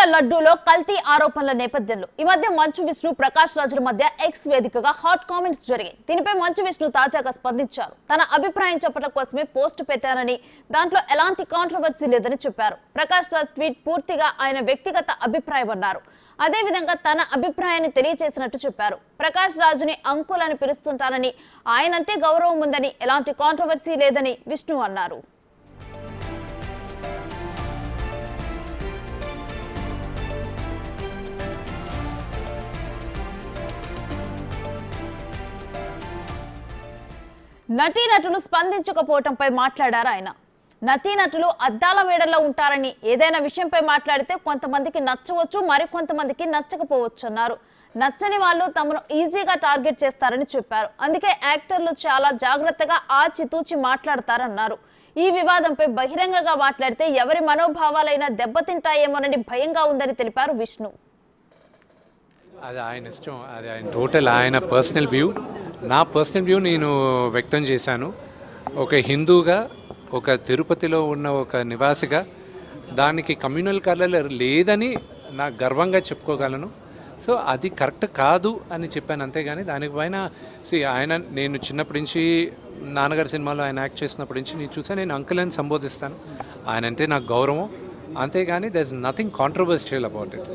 తిరుమల లడ్డూలో కల్తీ ఆరోపణల నేపథ్యంలో ఈ మధ్య మంచు విష్ణు ప్రకాష్ రాజుల మధ్య ఎక్స్ వేదికగా హాట్ కామెంట్స్ జరిగాయి. దీనిపై మంచు విష్ణు తాజాగా స్పందించారు. తన అభిప్రాయం చెప్పడం కోసమే పోస్ట్ పెట్టారని, దాంట్లో ఎలాంటి కాంట్రవర్సీ లేదని చెప్పారు. ప్రకాష్ రాజ్ ట్వీట్ పూర్తిగా ఆయన వ్యక్తిగత అభిప్రాయం అన్నారు. అదేవిధంగా తన అభిప్రాయాన్ని తెలియజేసినట్టు చెప్పారు. ప్రకాష్ రాజుని అంకుల్ అని పిలుస్తుంటానని, ఆయనంటే గౌరవం ఉందని, ఎలాంటి కాంట్రవర్సీ లేదని విష్ణు అన్నారు. నటీనటులు స్పందించకపోవడంపై మాట్లాడారు ఆయన. నటీనటులు అద్దాల మేడల్లో ఉంటారని, ఏదైనా విషయంపై మాట్లాడితే కొంతమందికి నచ్చవచ్చు, మరికొంతమందికి నచ్చకపోవచ్చు అన్నారు. నచ్చని వాళ్ళు తమను ఈజీగా టార్గెట్ చేస్తారని చెప్పారు. అందుకే యాక్టర్లు చాలా జాగ్రత్తగా ఆచితూచి మాట్లాడతారన్నారు. ఈ వివాదంపై బహిరంగంగా మాట్లాడితే ఎవరి మనోభావాలైనా దెబ్బతింటాయేమోనని భయంగా ఉందని తెలిపారు విష్ణు. అది ఆయన ఇష్టం, అది ఆయన టోటల్ ఆయన పర్సనల్ వ్యూ. నా పర్సనల్ వ్యూ నేను వ్యక్తం చేశాను. ఒక హిందూగా, ఒక తిరుపతిలో ఉన్న ఒక నివాసిగా దానికి కమ్యూనల్ కలర్ లేదని నాకు గర్వంగా చెప్పుకోగలను. సో అది కరెక్ట్ కాదు అని చెప్పాను, అంతేగాని దానిపైన ఆయన నేను చిన్నప్పటి నుంచి నాన్నగారి సినిమాలో ఆయన యాక్ట్ చేసినప్పటి నుంచి నేను చూసాను. నేను అంకుల్ అని సంబోధిస్తాను. ఆయన అంటే నాకు గౌరవం, అంతేగాని there is nothing controversial about it.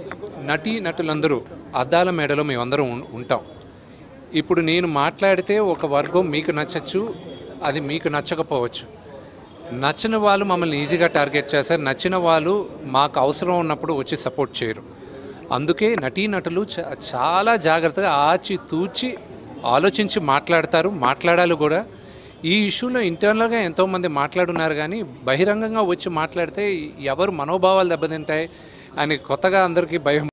నటులందరూ అద్దాల మేడలో మేమందరం ఉంటాం. ఇప్పుడు నేను మాట్లాడితే ఒక వర్గం మీకు నచ్చచ్చు, అది మీకు నచ్చకపోవచ్చు. నచ్చిన వాళ్ళు మమ్మల్ని ఈజీగా టార్గెట్ చేస్తారు, నచ్చిన వాళ్ళు మాకు అవసరం ఉన్నప్పుడు వచ్చి సపోర్ట్ చేయరు. అందుకే నటీనటులు చాలా జాగ్రత్తగా ఆచితూచి ఆలోచించి మాట్లాడాలి కూడా. ఈ ఇష్యూలో ఇంటర్నల్గా ఎంతోమంది మాట్లాడున్నారు, కానీ బహిరంగంగా వచ్చి మాట్లాడితే ఎవరు మనోభావాలు దెబ్బతింటాయి అని కొత్తగా అందరికీ భయం